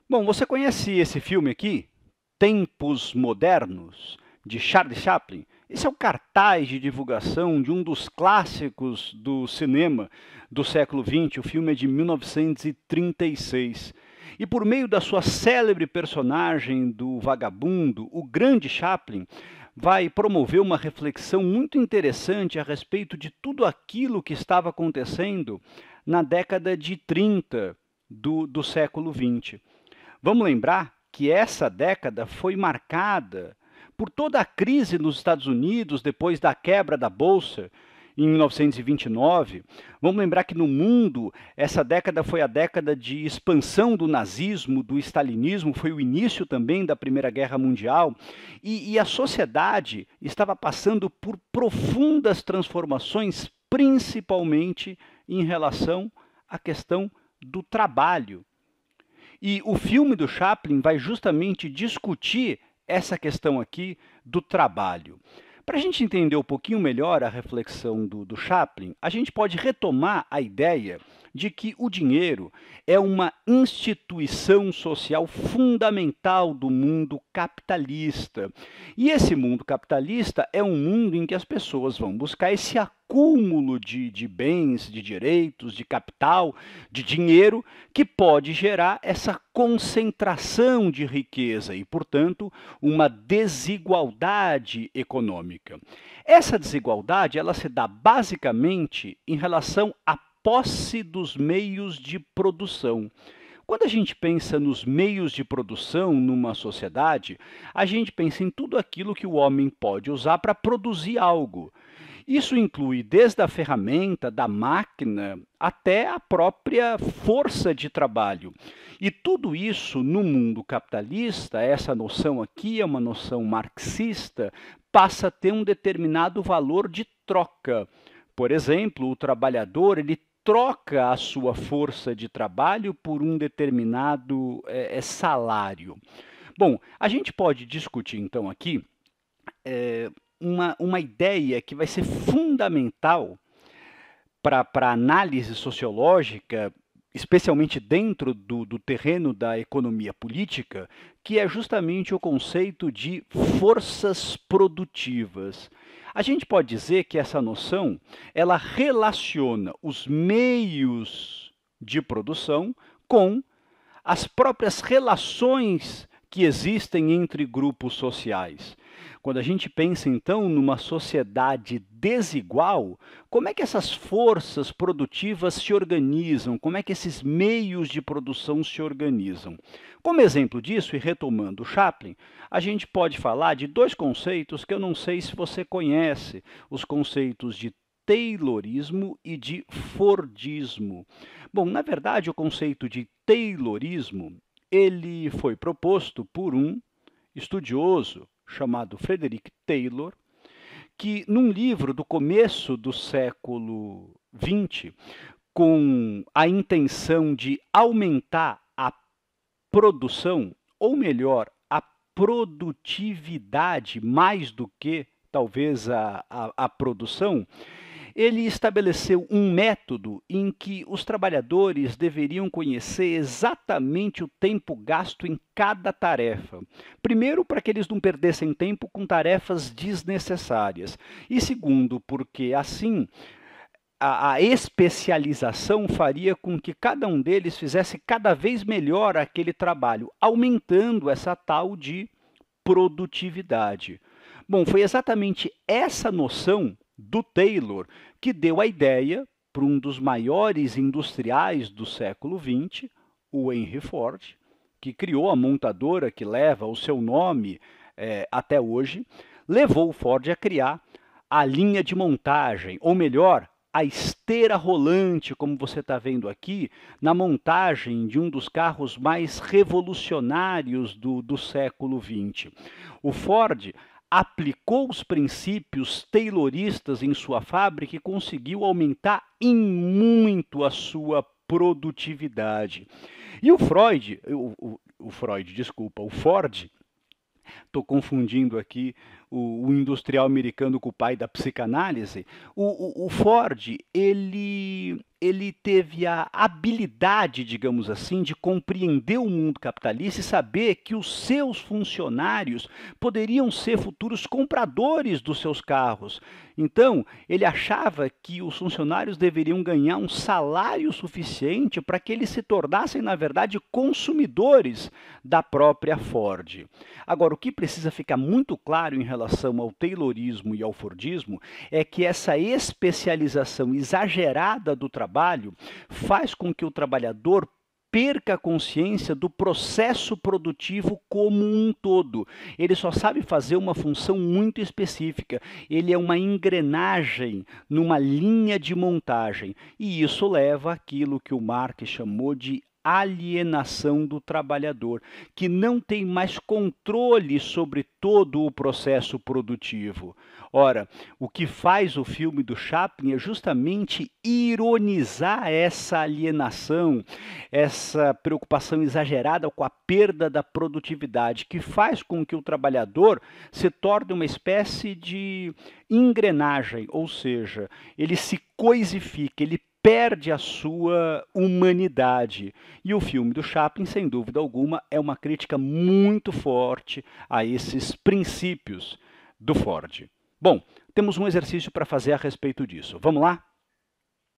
Bom, você conhece esse filme aqui? Tempos Modernos, de Charlie Chaplin? Esse é o cartaz de divulgação de um dos clássicos do cinema do século XX. O filme é de 1936. E por meio da sua célebre personagem do vagabundo, o grande Chaplin vai promover uma reflexão muito interessante a respeito de tudo aquilo que estava acontecendo na década de 30 do século XX. Vamos lembrar que essa década foi marcada por toda a crise nos Estados Unidos depois da quebra da Bolsa em 1929. Vamos lembrar que no mundo essa década foi a década de expansão do nazismo, do stalinismo, foi o início também da Primeira Guerra Mundial, e a sociedade estava passando por profundas transformações, principalmente em relação à questão do trabalho. E o filme do Chaplin vai justamente discutir essa questão aqui do trabalho. Para a gente entender um pouquinho melhor a reflexão do Chaplin, a gente pode retomar a ideia de que o dinheiro é uma instituição social fundamental do mundo capitalista. E esse mundo capitalista é um mundo em que as pessoas vão buscar esse acúmulo de bens, de direitos, de capital, de dinheiro, que pode gerar essa concentração de riqueza e, portanto, uma desigualdade econômica. Essa desigualdade ela se dá basicamente em relação à posse dos meios de produção. Quando a gente pensa nos meios de produção numa sociedade, a gente pensa em tudo aquilo que o homem pode usar para produzir algo. Isso inclui desde a ferramenta, da máquina, até a própria força de trabalho. E tudo isso no mundo capitalista, essa noção aqui é uma noção marxista, passa a ter um determinado valor de troca. Por exemplo, o trabalhador ele troca a sua força de trabalho por um determinado salário. Bom, a gente pode discutir então aqui uma ideia que vai ser fundamental para a análise sociológica, especialmente dentro do terreno da economia política, que é justamente o conceito de forças produtivas. A gente pode dizer que essa noção ela relaciona os meios de produção com as próprias relações que existem entre grupos sociais. Quando a gente pensa, então, numa sociedade desigual, como é que essas forças produtivas se organizam? Como é que esses meios de produção se organizam? Como exemplo disso, e retomando o Chaplin, a gente pode falar de dois conceitos que eu não sei se você conhece, os conceitos de Taylorismo e de Fordismo. Bom, na verdade, o conceito de Taylorismo ele foi proposto por um estudioso chamado Frederick Taylor, que num livro do começo do século XX, com a intenção de aumentar a produção, ou melhor, a produtividade mais do que talvez a produção, ele estabeleceu um método em que os trabalhadores deveriam conhecer exatamente o tempo gasto em cada tarefa. Primeiro, para que eles não perdessem tempo com tarefas desnecessárias. E segundo, porque assim a especialização faria com que cada um deles fizesse cada vez melhor aquele trabalho, aumentando essa tal de produtividade. Bom, foi exatamente essa noção do Taylor que deu a ideia para um dos maiores industriais do século XX, o Henry Ford, que criou a montadora que leva o seu nome até hoje, levou o Ford a criar a linha de montagem, ou melhor, a esteira rolante, como você está vendo aqui, na montagem de um dos carros mais revolucionários do século XX. O Ford aplicou os princípios tayloristas em sua fábrica e conseguiu aumentar em muito a sua produtividade. E o Ford, estou confundindo aqui o industrial americano com o pai da psicanálise, o Ford, ele ele teve a habilidade, digamos assim, de compreender o mundo capitalista e saber que os seus funcionários poderiam ser futuros compradores dos seus carros. Então, ele achava que os funcionários deveriam ganhar um salário suficiente para que eles se tornassem, na verdade, consumidores da própria Ford. Agora, o que precisa ficar muito claro em relação ao Taylorismo e ao Fordismo é que essa especialização exagerada do trabalho faz com que o trabalhador perca a consciência do processo produtivo como um todo. Ele só sabe fazer uma função muito específica. Ele é uma engrenagem numa linha de montagem. E isso leva àquilo que o Marx chamou de alienação do trabalhador, que não tem mais controle sobre todo o processo produtivo. Ora, o que faz o filme do Chaplin é justamente ironizar essa alienação, essa preocupação exagerada com a perda da produtividade, que faz com que o trabalhador se torne uma espécie de engrenagem, ou seja, ele se coisifica, ele perde a sua humanidade. E o filme do Chaplin, sem dúvida alguma, é uma crítica muito forte a esses princípios do Ford. Bom, temos um exercício para fazer a respeito disso. Vamos lá?